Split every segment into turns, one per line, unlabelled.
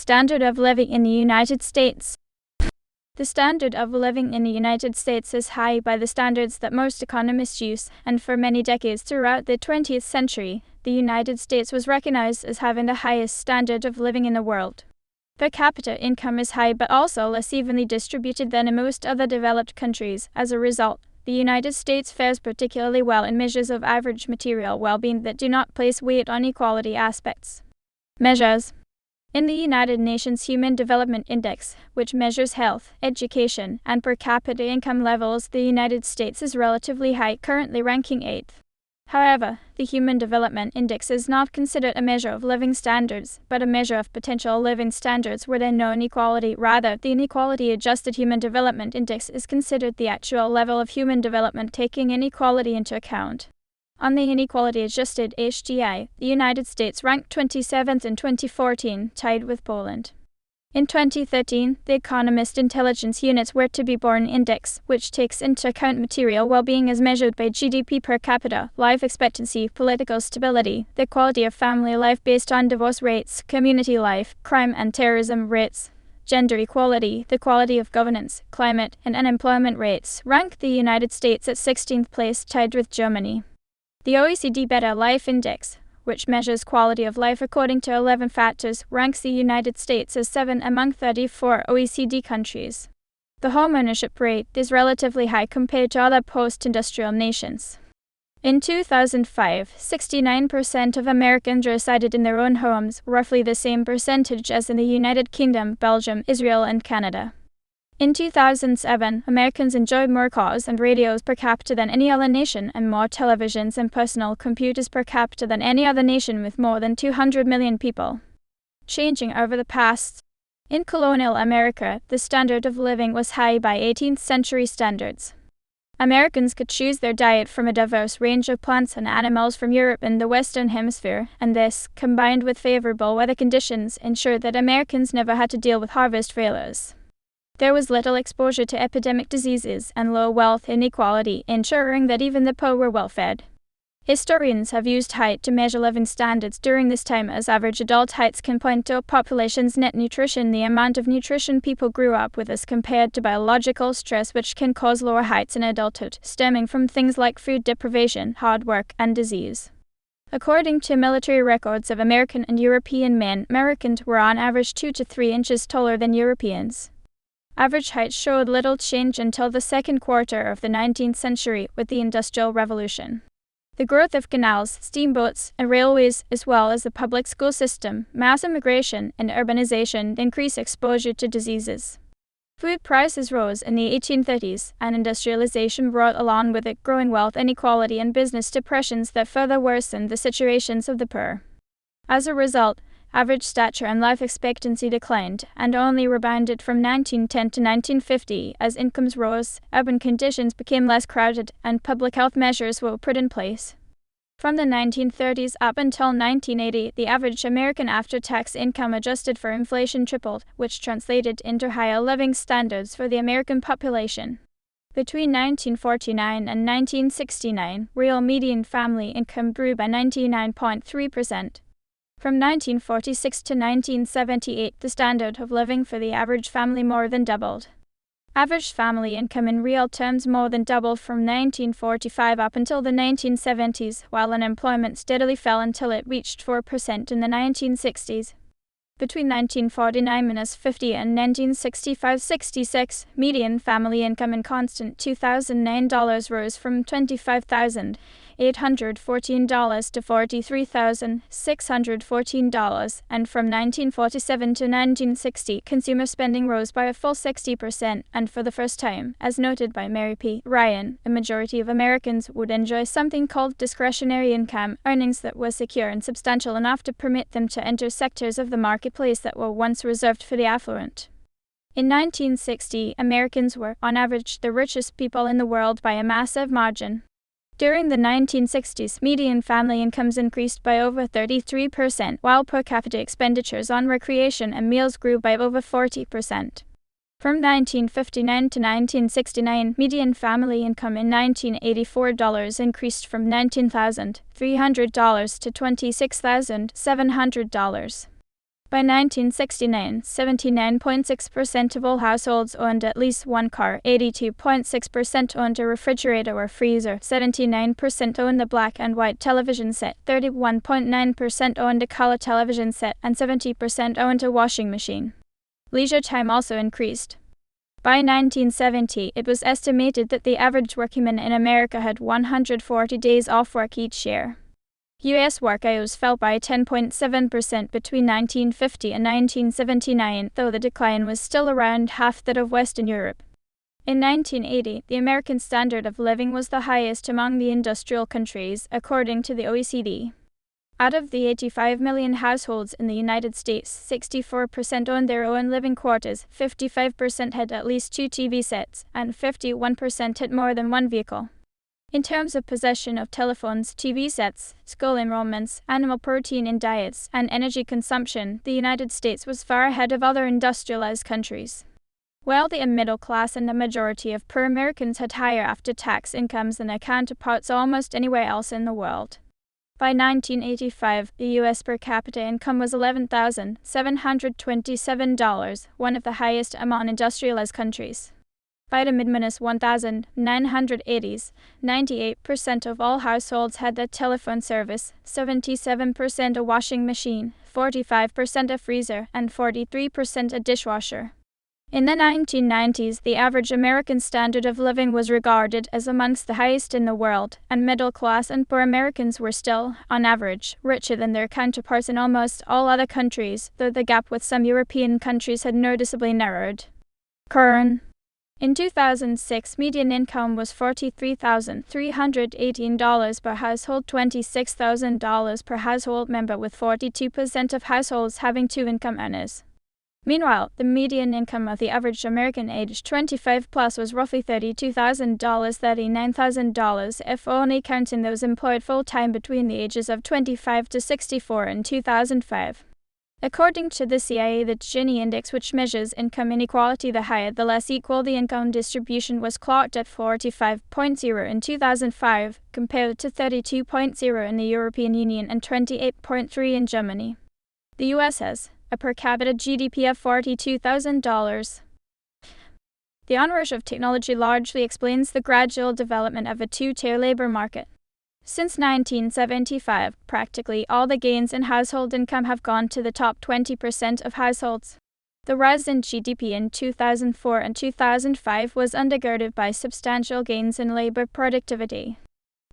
Standard of living in the United States. The standard of living in the United States is high by the standards that most economists use, and for many decades throughout the 20th century, the United States was recognized as having the highest standard of living in the world. Per capita income is high but also less evenly distributed than in most other developed countries. As a result, the United States fares particularly well in measures of average material well-being that do not place weight on equality aspects. Measures. In the United Nations Human Development Index, which measures health, education, and per capita income levels, the United States is relatively high, currently ranking 8th. However, the Human Development Index is not considered a measure of living standards, but a measure of potential living standards where there is no inequality. Rather, the Inequality-Adjusted Human Development Index is considered the actual level of human development taking inequality into account. On the Inequality-Adjusted HDI, the United States ranked 27th in 2014, tied with Poland. In 2013, the Economist Intelligence Unit's Where to Be Born Index, which takes into account material well-being as measured by GDP per capita, life expectancy, political stability, the quality of family life based on divorce rates, community life, crime and terrorism rates, gender equality, the quality of governance, climate, and unemployment rates, ranked the United States at 16th place, tied with Germany. The OECD Better Life Index, which measures quality of life according to 11 factors, ranks the United States as 7th among 34 OECD countries. The homeownership rate is relatively high compared to other post-industrial nations. In 2005, 69% of Americans resided in their own homes, roughly the same percentage as in the United Kingdom, Belgium, Israel, and Canada. In 2007, Americans enjoyed more cars and radios per capita than any other nation and more televisions and personal computers per capita than any other nation with more than 200 million people. Changing over the past. In colonial America, the standard of living was high by 18th century standards. Americans could choose their diet from a diverse range of plants and animals from Europe and the Western Hemisphere, and this, combined with favorable weather conditions, ensured that Americans never had to deal with harvest failures. There was little exposure to epidemic diseases and low wealth inequality, ensuring that even the poor were well-fed. Historians have used height to measure living standards during this time, as average adult heights can point to a population's net nutrition, the amount of nutrition people grew up with, as compared to biological stress, which can cause lower heights in adulthood, stemming from things like food deprivation, hard work, and disease. According to military records of American and European men, Americans were on average 2 to 3 inches taller than Europeans. Average height showed little change until the second quarter of the 19th century with the Industrial Revolution. The growth of canals, steamboats, and railways, as well as the public school system, mass immigration, and urbanization increased exposure to diseases. Food prices rose in the 1830s, and industrialization brought along with it growing wealth inequality and business depressions that further worsened the situations of the poor. As a result, average stature and life expectancy declined, and only rebounded from 1910 to 1950 as incomes rose, urban conditions became less crowded, and public health measures were put in place. From the 1930s up until 1980, the average American after-tax income adjusted for inflation tripled, which translated into higher living standards for the American population. Between 1949 and 1969, real median family income grew by 99.3%. From 1946 to 1978, the standard of living for the average family more than doubled. Average family income in real terms more than doubled from 1945 up until the 1970s, while unemployment steadily fell until it reached 4% in the 1960s. Between 1949-50 and 1965-66, median family income in constant $2,009 rose from $25,814 to $43,614, and from 1947 to 1960, consumer spending rose by a full 60%, and for the first time, as noted by Mary P. Ryan, a majority of Americans would enjoy something called discretionary income, earnings that were secure and substantial enough to permit them to enter sectors of the marketplace that were once reserved for the affluent. In 1960, Americans were, on average, the richest people in the world by a massive margin. During the 1960s, median family incomes increased by over 33%, while per capita expenditures on recreation and meals grew by over 40%. From 1959 to 1969, median family income in $1984 increased from $19,300 to $26,700. By 1969, 79.6% of all households owned at least one car, 82.6% owned a refrigerator or freezer, 79% owned a black and white television set, 31.9% owned a color television set, and 70% owned a washing machine. Leisure time also increased. By 1970, it was estimated that the average workingman in America had 140 days off work each year. U.S. work hours fell by 10.7% between 1950 and 1979, though the decline was still around half that of Western Europe. In 1980, the American standard of living was the highest among the industrial countries, according to the OECD. Out of the 85 million households in the United States, 64% owned their own living quarters, 55% had at least 2 TV sets, and 51% had more than one vehicle. In terms of possession of telephones, TV sets, school enrollments, animal protein in diets, and energy consumption, the United States was far ahead of other industrialized countries. While the middle class and the majority of poor Americans had higher after-tax incomes than their counterparts almost anywhere else in the world. By 1985, the U.S. per capita income was $11,727, one of the highest among industrialized countries. By the mid-1980s, 98% of all households had a telephone service, 77% a washing machine, 45% a freezer, and 43% a dishwasher. In the 1990s, the average American standard of living was regarded as amongst the highest in the world, and middle-class and poor Americans were still, on average, richer than their counterparts in almost all other countries, though the gap with some European countries had noticeably narrowed. In 2006, median income was $43,318 per household, $26,000 per household member, with 42% of households having 2 income earners. Meanwhile, the median income of the average American aged 25 plus was roughly $32,000, $39,000 if only counting those employed full-time between the ages of 25 to 64 in 2005. According to the CIA, the Gini index, which measures income inequality, the higher the less equal the income distribution, was clocked at 45.0 in 2005, compared to 32.0 in the European Union and 28.3 in Germany. The US has a per capita GDP of $42,000. The onrush of technology largely explains the gradual development of a two-tier labor market. Since 1975, practically all the gains in household income have gone to the top 20% of households. The rise in GDP in 2004 and 2005 was undergirded by substantial gains in labor productivity.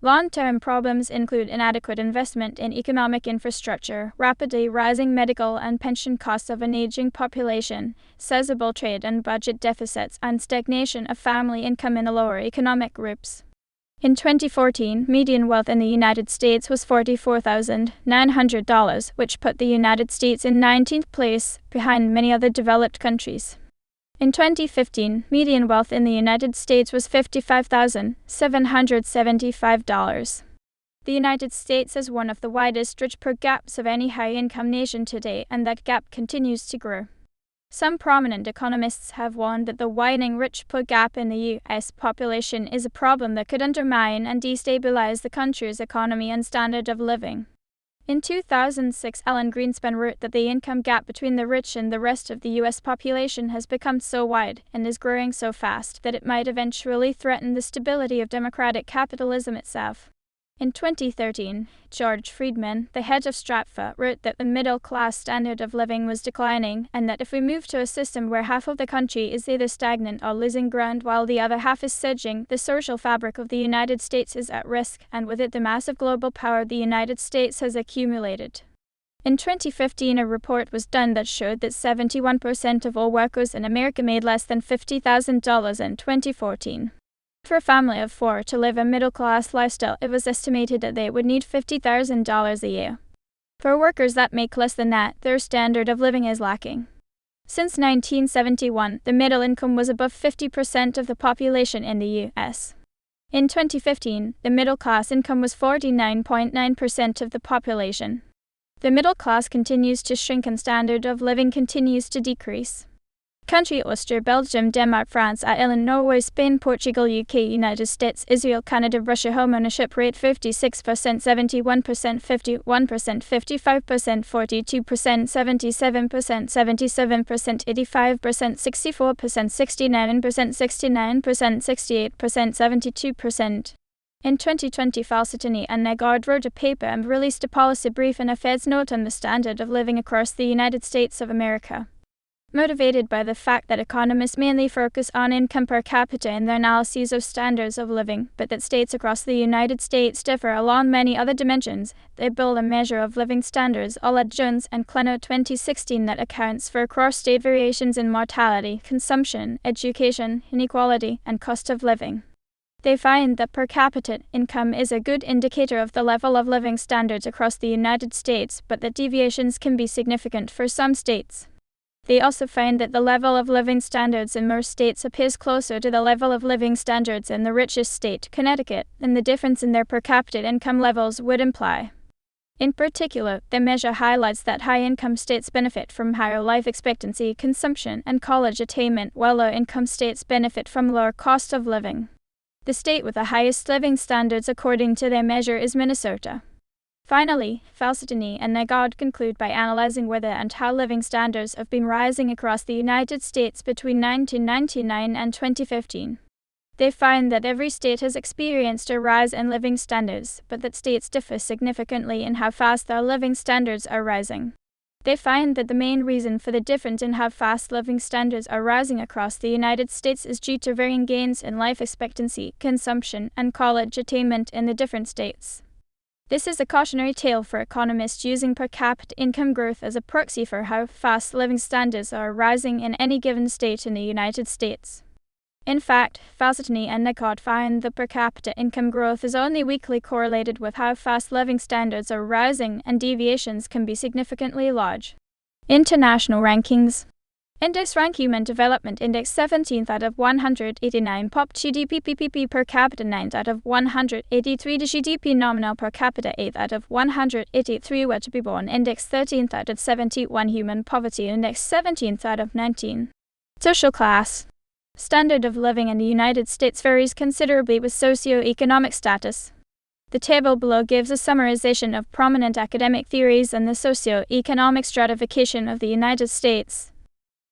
Long-term problems include inadequate investment in economic infrastructure, rapidly rising medical and pension costs of an aging population, sizable trade and budget deficits, and stagnation of family income in the lower economic groups. In 2014, median wealth in the United States was $44,900, which put the United States in 19th place, behind many other developed countries. In 2015, median wealth in the United States was $55,775. The United States has one of the widest rich poor gaps of any high-income nation today, and that gap continues to grow. Some prominent economists have warned that the widening rich-poor gap in the U.S. population is a problem that could undermine and destabilize the country's economy and standard of living. In 2006, Alan Greenspan wrote that the income gap between the rich and the rest of the U.S. population has become so wide and is growing so fast that it might eventually threaten the stability of democratic capitalism itself. In 2013, George Friedman, the head of Stratfor, wrote that the middle-class standard of living was declining, and that if we move to a system where half of the country is either stagnant or losing ground while the other half is surging, the social fabric of the United States is at risk, and with it the massive global power the United States has accumulated. In 2015, a report was done that showed that 71% of all workers in America made less than $50,000 in 2014. For a family of 4 to live a middle-class lifestyle, it was estimated that they would need $50,000 a year. For workers that make less than that, their standard of living is lacking. Since 1971, the middle income was above 50% of the population in the U.S. In 2015, the middle-class income was 49.9% of the population. The middle class continues to shrink and standard of living continues to decrease. Country: Austria, Belgium, Denmark, France, Ireland, Norway, Spain, Portugal, UK, United States, Israel, Canada, Russia. Home ownership rate 56%, 71%, 51%, 55%, 42%, 77%, 77%, 85%, 64%, 69%, 69%, 68%, 72%. In 2020, Falsitany and Negard wrote a paper and released a policy brief and a Fed's note on the standard of living across the United States of America. Motivated by the fact that economists mainly focus on income per capita in their analyses of standards of living, but that states across the United States differ along many other dimensions, they build a measure of living standards a la Jones and Klenow 2016 that accounts for cross-state variations in mortality, consumption, education, inequality, and cost of living. They find that per capita income is a good indicator of the level of living standards across the United States, but that deviations can be significant for some states. They also find that the level of living standards in most states appears closer to the level of living standards in the richest state, Connecticut, than the difference in their per capita income levels would imply. In particular, the measure highlights that high-income states benefit from higher life expectancy, consumption, and college attainment, while low-income states benefit from lower cost of living. The state with the highest living standards according to their measure is Minnesota. Finally, Falsitany and Negard conclude by analyzing whether and how living standards have been rising across the United States between 1999 and 2015. They find that every state has experienced a rise in living standards, but that states differ significantly in how fast their living standards are rising. They find that the main reason for the difference in how fast living standards are rising across the United States is due to varying gains in life expectancy, consumption, and college attainment in the different states. This is a cautionary tale for economists using per capita income growth as a proxy for how fast living standards are rising in any given state in the United States. In fact, Falsitany and Negard find that per capita income growth is only weakly correlated with how fast living standards are rising, and deviations can be significantly large. International rankings. Index Rank Human Development Index 17th out of 189, Pop GDP per capita 9th out of 183, the GDP nominal per capita 8th out of 183, Where to be Born Index 13th out of 71, Human Poverty Index 17th out of 19. Social class. Standard of living in the United States varies considerably with socio-economic status. The table below gives a summarization of prominent academic theories and the socio-economic stratification of the United States.